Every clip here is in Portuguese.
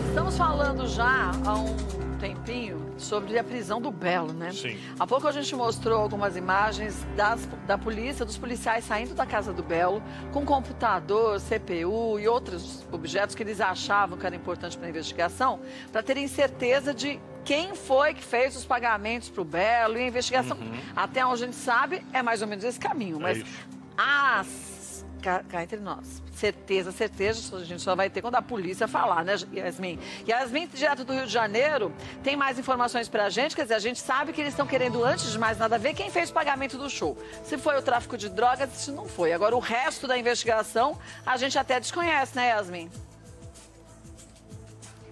Estamos falando já há um tempinho sobre a prisão do Belo, né? Sim. Há pouco a gente mostrou algumas imagens da polícia, dos policiais saindo da casa do Belo com computador, CPU e outros objetos que eles achavam que era importante para a investigação, para terem certeza de quem foi que fez os pagamentos para o Belo e a investigação. Até onde a gente sabe, é mais ou menos esse caminho. Mas cá entre nós, certeza, a gente só vai ter quando a polícia falar, né, Yasmin? Yasmin, direto do Rio de Janeiro, tem mais informações pra gente, quer dizer, a gente sabe que eles estão querendo, antes de mais nada, ver quem fez o pagamento do show. Se foi o tráfico de drogas, se não foi. Agora, o resto da investigação, a gente até desconhece, né, Yasmin?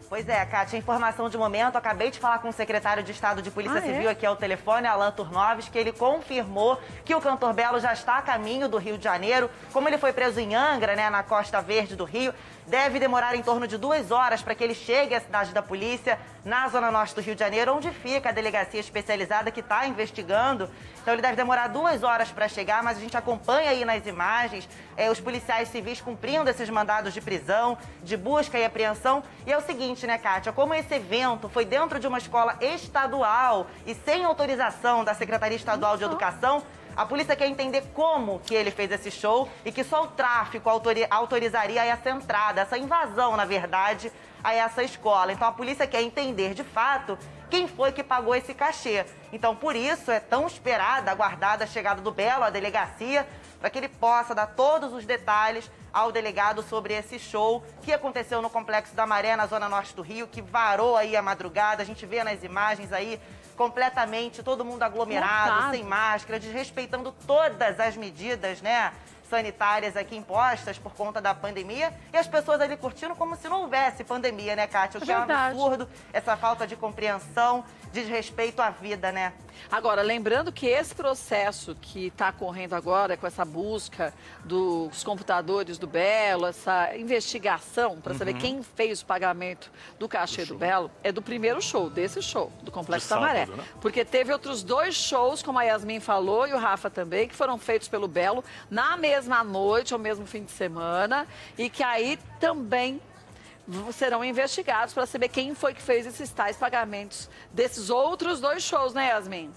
Pois é, Kátia, informação de momento, acabei de falar com o secretário de Estado de Polícia Civil aqui ao telefone, Alan Turnoves, que ele confirmou que o cantor Belo já está a caminho do Rio de Janeiro. Como ele foi preso em Angra, né, na Costa Verde do Rio, deve demorar em torno de 2 horas para que ele chegue à cidade da polícia, na zona norte do Rio de Janeiro, onde fica a delegacia especializada que está investigando. Então ele deve demorar 2 horas para chegar, mas a gente acompanha aí nas imagens os policiais civis cumprindo esses mandados de prisão, de busca e apreensão. E é o seguinte, né, Kátia, como esse evento foi dentro de uma escola estadual e sem autorização da Secretaria Estadual de Educação, a polícia quer entender como que ele fez esse show e que só o tráfico autorizaria essa entrada, essa invasão, na verdade, a essa escola. Então a polícia quer entender, de fato, quem foi que pagou esse cachê. Então, por isso, é tão esperada, aguardada a chegada do Belo à delegacia, para que ele possa dar todos os detalhes ao delegado sobre esse show que aconteceu no Complexo da Maré, na zona norte do Rio, que varou aí a madrugada. A gente vê nas imagens aí completamente todo mundo aglomerado, sem máscara, desrespeitando todas as medidas, né, sanitárias aqui impostas por conta da pandemia, e as pessoas ali curtindo como se não houvesse pandemia, né, Kátia? O que é um absurdo, essa falta de compreensão, desrespeito à vida, né? Agora, lembrando que esse processo que está correndo agora, com essa busca dos computadores do Belo, essa investigação para saber quem fez o pagamento do cachê do Belo, é do primeiro show, desse show, do Complexo da Maré. Né? Porque teve outros 2 shows, como a Yasmin falou, e o Rafa também, que foram feitos pelo Belo na mesma noite, ou mesmo fim de semana, e que aí também serão investigados para saber quem foi que fez esses tais pagamentos desses outros 2 shows, né, Yasmin?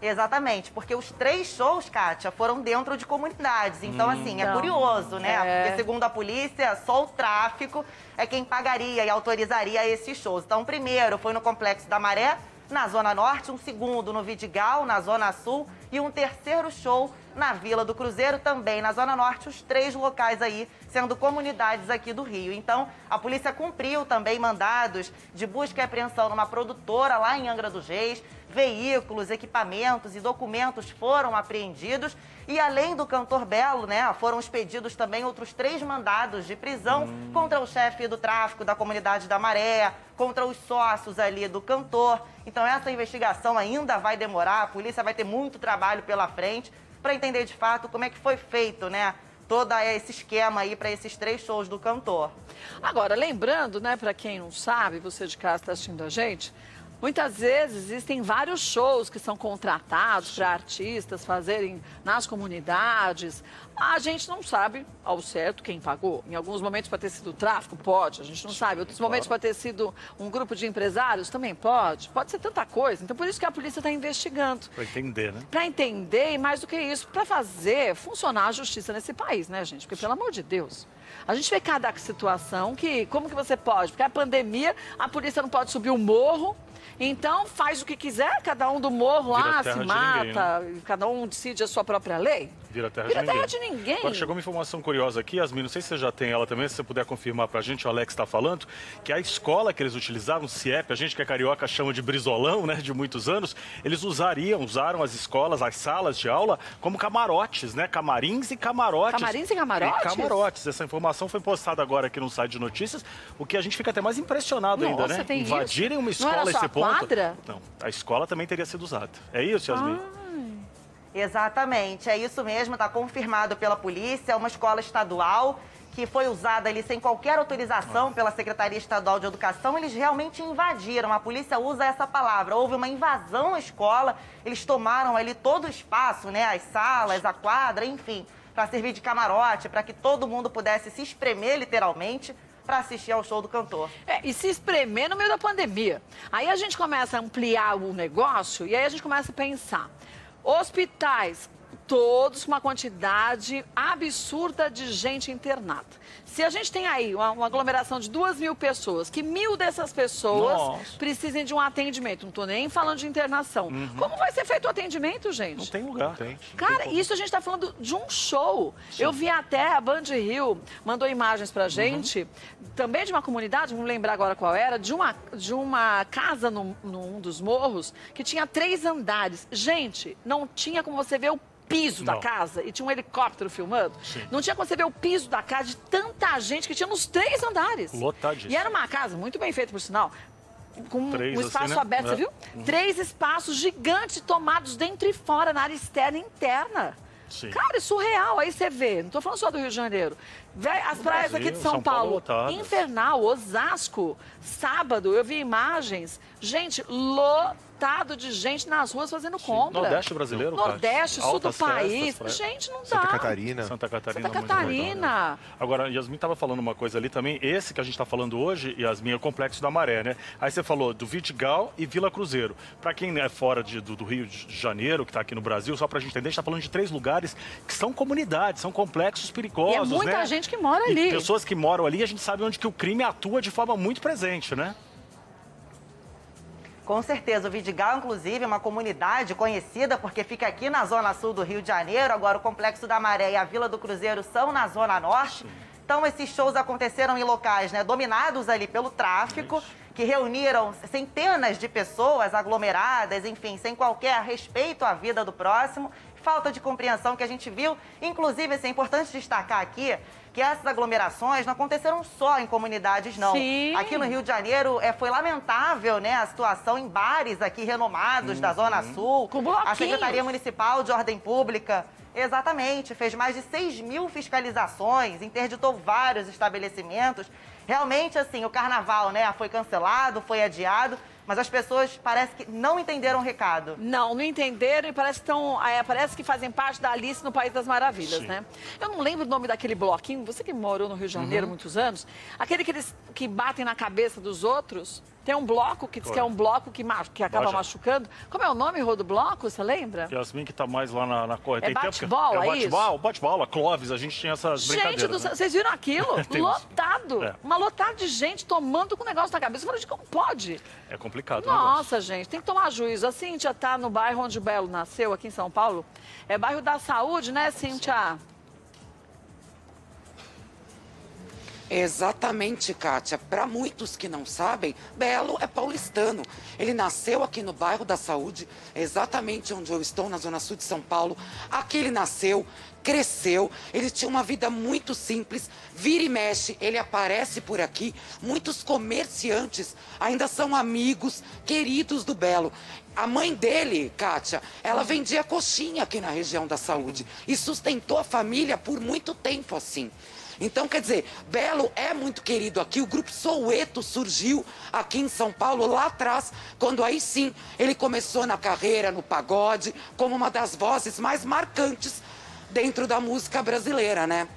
Exatamente, porque os 3 shows, Kátia, foram dentro de comunidades. Então, assim, é curioso, né? Porque, segundo a polícia, só o tráfico é quem pagaria e autorizaria esses shows. Então, o primeiro foi no Complexo da Maré, na Zona Norte, um segundo no Vidigal, na Zona Sul, e um terceiro show na Vila do Cruzeiro, também na Zona Norte, os 3 locais aí sendo comunidades aqui do Rio. Então, a polícia cumpriu também mandados de busca e apreensão numa produtora lá em Angra dos Reis. Veículos, equipamentos e documentos foram apreendidos. E além do cantor Belo, né, foram expedidos também outros 3 mandados de prisão contra o chefe do tráfico da comunidade da Maré, contra os sócios ali do cantor. Então essa investigação ainda vai demorar, a polícia vai ter muito trabalho pela frente para entender de fato como é que foi feito, né, todo esse esquema aí para esses 3 shows do cantor. Agora, lembrando, né, para quem não sabe, você de casa está assistindo a gente, muitas vezes existem vários shows que são contratados para artistas fazerem nas comunidades. A gente não sabe ao certo quem pagou. Em alguns momentos pode ter sido o tráfico, pode, a gente não sabe. Em outros momentos pode ter sido um grupo de empresários, também pode. Pode ser tanta coisa. Então, por isso que a polícia está investigando. Para entender, né? Para entender, e mais do que isso, para fazer funcionar a justiça nesse país, né, gente? Porque, pelo amor de Deus, a gente vê cada situação que, como que você pode? Porque a pandemia, a polícia não pode subir o morro. Então, faz o que quiser, cada um do morro lá se mata, ninguém, né? Cada um decide a sua própria lei. Vira terra de ninguém. Agora, chegou uma informação curiosa aqui, Yasmin, não sei se você já tem ela também, se você puder confirmar pra gente, o Alex está falando, que a escola que eles utilizavam, o CIEP, a gente que é carioca chama de brizolão, né, de muitos anos, eles usaram as escolas, as salas de aula, como camarotes, né, camarins e camarotes. Camarins e camarotes? Camarotes. Essa informação foi postada agora aqui no site de notícias, o que a gente fica até mais impressionado ainda, né? Invadirem uma escola a esse ponto. Quadra? Não, a escola também teria sido usada. É isso, Yasmin? Exatamente, é isso mesmo, está confirmado pela polícia, é uma escola estadual que foi usada ali sem qualquer autorização pela Secretaria Estadual de Educação. Eles realmente invadiram, a polícia usa essa palavra, houve uma invasão à escola, eles tomaram ali todo o espaço, né, as salas, a quadra, enfim, para servir de camarote, para que todo mundo pudesse se espremer literalmente. para assistir ao show do cantor. E se espremer no meio da pandemia. Aí a gente começa a ampliar o negócio e aí a gente começa a pensar. Hospitais, todos com uma quantidade absurda de gente internada. Se a gente tem aí uma aglomeração de 2.000 pessoas, que 1.000 dessas pessoas precisem de um atendimento, não estou nem falando de internação. Como vai ser feito o atendimento, gente? Não tem lugar. Cara, isso a gente está falando de um show. Sim. Eu vi até a Band Rio, mandou imagens pra gente, também de uma comunidade, não lembrar agora qual era, de uma casa num dos morros, que tinha 3 andares. Gente, não tinha como você ver o piso da casa e tinha um helicóptero filmando. Sim. Não tinha como você ver o piso da casa de tanta gente que tinha nos 3 andares. Lotadíssimo. E era uma casa muito bem feita, por sinal, com um espaço assim, né? aberto, você viu? 3 espaços gigantes tomados dentro e fora, na área externa e interna. Sim. Cara, é surreal. Aí você vê, não tô falando só do Rio de Janeiro. As praias aqui de São Paulo, infernal, Osasco, sábado, eu vi imagens. Gente, lotado de gente nas ruas fazendo compra. Nordeste brasileiro, Nordeste, sul do país. Gente, não dá. Santa Catarina. Agora, Yasmin estava falando uma coisa ali também. Esse que a gente está falando hoje, Yasmin, é o Complexo da Maré, né? Aí você falou do Vidigal e Vila Cruzeiro. Para quem é fora do Rio de Janeiro, que está aqui no Brasil, só para a gente entender, a gente está falando de 3 lugares que são comunidades, são complexos perigosos, e é muita gente que mora ali. E pessoas que moram ali, a gente sabe onde que o crime atua de forma muito presente, né? Com certeza, o Vidigal, inclusive, é uma comunidade conhecida porque fica aqui na zona sul do Rio de Janeiro. Agora, o Complexo da Maré e a Vila do Cruzeiro são na zona norte. Sim. Então, esses shows aconteceram em locais, né, dominados ali pelo tráfico, que reuniram centenas de pessoas aglomeradas, enfim, sem qualquer respeito à vida do próximo. Falta de compreensão que a gente viu. Inclusive, assim, é importante destacar aqui que essas aglomerações não aconteceram só em comunidades, não. Sim. Aqui no Rio de Janeiro foi lamentável, né, a situação em bares aqui renomados da Zona Sul. Com bloquinhos. A Secretaria Municipal de Ordem Pública, exatamente, fez mais de 6.000 fiscalizações, interditou vários estabelecimentos. Realmente, assim, o carnaval, né, foi cancelado, foi adiado, mas as pessoas parece que não entenderam o recado. Não entenderam e parece que fazem parte da Alice no País das Maravilhas, né? Eu não lembro o nome daquele bloquinho, você que morou no Rio de Janeiro há muitos anos, aquele que batem na cabeça dos outros. Tem um bloco que diz que é um bloco que acaba machucando. Como é o nome, Rô, do bloco? Você lembra? Yasmin, que tá mais lá na corrente. É bate-bola, é isso? Bate-bola, Clóvis, a gente tinha essas brincadeiras. Gente, vocês viram aquilo? Lotado. Uma lotada de gente tomando com o negócio na cabeça. Eu falei, como pode? É complicado. Nossa, gente, tem que tomar juízo. A Cíntia tá no bairro onde o Belo nasceu, aqui em São Paulo. É bairro da Saúde, né, Cíntia? Exatamente, Kátia. Para muitos que não sabem, Belo é paulistano. Ele nasceu aqui no bairro da Saúde, exatamente onde eu estou, na zona sul de São Paulo. Aqui ele nasceu, cresceu, ele tinha uma vida muito simples, vira e mexe, ele aparece por aqui. Muitos comerciantes ainda são amigos, queridos do Belo. A mãe dele, Kátia, ela vendia coxinha aqui na região da Saúde e sustentou a família por muito tempo assim. Então, quer dizer, Belo é muito querido aqui. O Grupo Soweto surgiu aqui em São Paulo lá atrás, quando aí sim ele começou na carreira, no pagode, como uma das vozes mais marcantes dentro da música brasileira, né?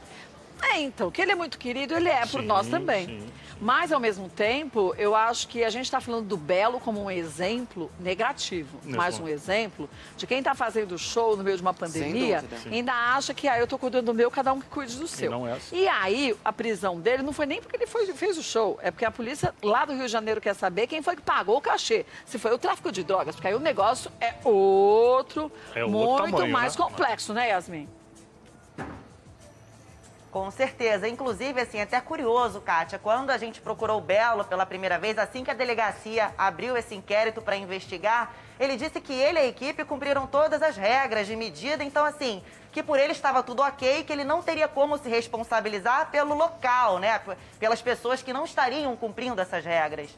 Então, que ele é muito querido, ele é por nós também. Sim. Mas, ao mesmo tempo, eu acho que a gente está falando do Belo como um exemplo negativo. Mais um exemplo de quem está fazendo show no meio de uma pandemia, ainda acha que eu estou cuidando do meu, cada um que cuide do seu. Não é assim. E aí, a prisão dele não foi nem porque ele fez o show, é porque a polícia lá do Rio de Janeiro quer saber quem foi que pagou o cachê. Se foi o tráfico de drogas, porque aí o negócio é outro, muito tamanho, mais complexo, né, Yasmin? Com certeza. Inclusive, assim, até curioso, Kátia, quando a gente procurou o Belo pela primeira vez, assim que a delegacia abriu esse inquérito para investigar, ele disse que ele e a equipe cumpriram todas as regras de medida, então, assim, que por ele estava tudo ok, que ele não teria como se responsabilizar pelo local, né, pelas pessoas que não estariam cumprindo essas regras.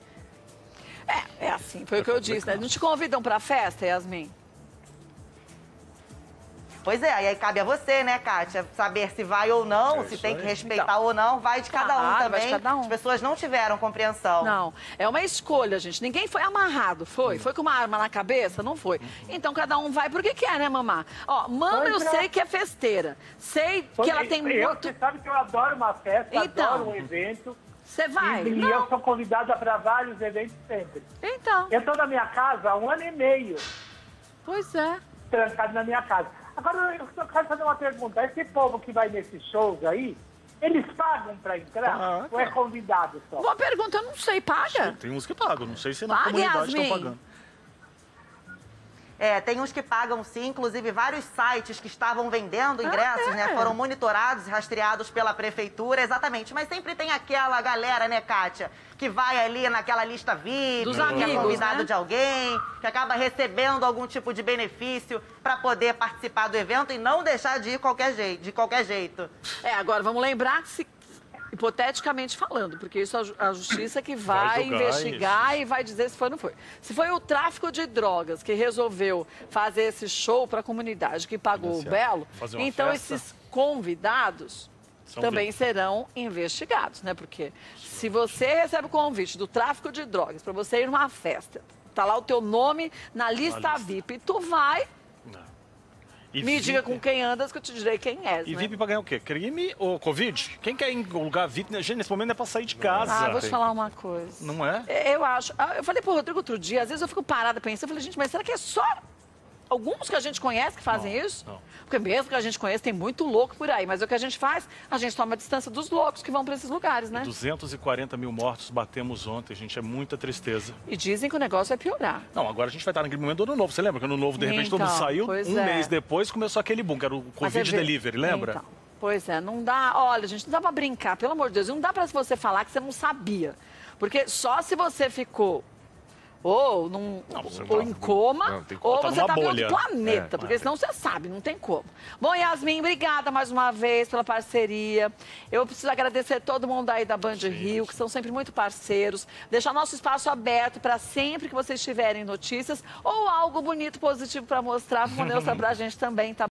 É assim, foi o que eu disse, né? Não te convidam para a festa, Yasmin? Pois é, aí cabe a você, né, Kátia, saber se vai ou não, se tem que respeitar ou não, vai de cada um também. Vai de cada um. As pessoas não tiveram compreensão. Não, é uma escolha, gente. Ninguém foi amarrado, foi? Foi com uma arma na cabeça? Não foi. Então cada um vai porque quer, né, mamá? Ó, mama eu sei que é festeira. Sei que ela tem muito... Você sabe que eu adoro uma festa, adoro um evento. Você vai? E eu sou convidada para vários eventos sempre. Então. Eu estou na minha casa há 1 ano e meio, Pois é. trancado na minha casa. Agora, eu só quero fazer uma pergunta. Esse povo que vai nesses shows aí, eles pagam para entrar? Ou é convidado só? Boa pergunta, eu não sei. Paga? Tem uns que pagam, não sei se na Paga, comunidade estão Yasmin. pagando. Tem uns que pagam sim, inclusive vários sites que estavam vendendo ingressos, né? Foram monitorados e rastreados pela prefeitura, exatamente. Mas sempre tem aquela galera, né, Kátia, que vai ali naquela lista VIP, Dos que amigos, é convidado né? de alguém, que acaba recebendo algum tipo de benefício para poder participar do evento e não deixar de ir de qualquer jeito. Agora vamos lembrar que se hipoteticamente falando, porque isso a justiça que vai julgar investigar isso. e vai dizer se foi ou não foi. Se foi o tráfico de drogas que resolveu fazer esse show para a comunidade que pagou o Belo, Fazer uma então festa. esses convidados São também vistos. serão investigados, né? Porque se você recebe o convite do tráfico de drogas para você ir numa festa, tá lá o teu nome na lista VIP, tu vai, E me VIP, diga com quem andas que eu te direi quem és, E né? VIP pra ganhar o quê? Crime ou Covid? Quem quer ir em lugar VIP, né? Gente, nesse momento é pra sair de casa. Vou te falar uma coisa. Não é? Eu acho. Eu falei pro Rodrigo outro dia, às vezes eu fico parada pensando, eu falei, gente, mas será que é só alguns que a gente conhece que fazem isso? não. Porque mesmo que a gente conhece, tem muito louco por aí. Mas o que a gente faz, a gente toma a distância dos loucos que vão para esses lugares, né? 240 mil mortos batemos ontem, gente. É muita tristeza. E dizem que o negócio vai piorar. Não, agora a gente vai estar naquele momento do Ano Novo. Você lembra que no Ano Novo, de repente, todo mundo Então, saiu. pois Um é. mês depois começou aquele boom, que era o Mas Covid é ver- Delivery, lembra? Então, pois é, não dá. Olha, gente, não dá pra brincar, pelo amor de Deus. Não dá pra você falar que você não sabia. Porque só se você ficou ou em coma, ou tá você numa tá em bolha. outro planeta, porque senão você sabe, não tem como. Bom, Yasmin, obrigada mais uma vez pela parceria. Eu preciso agradecer todo mundo aí da Band Rio, que são sempre muito parceiros. Deixar nosso espaço aberto para sempre que vocês tiverem notícias ou algo bonito, positivo para mostrar pra gente também, tá?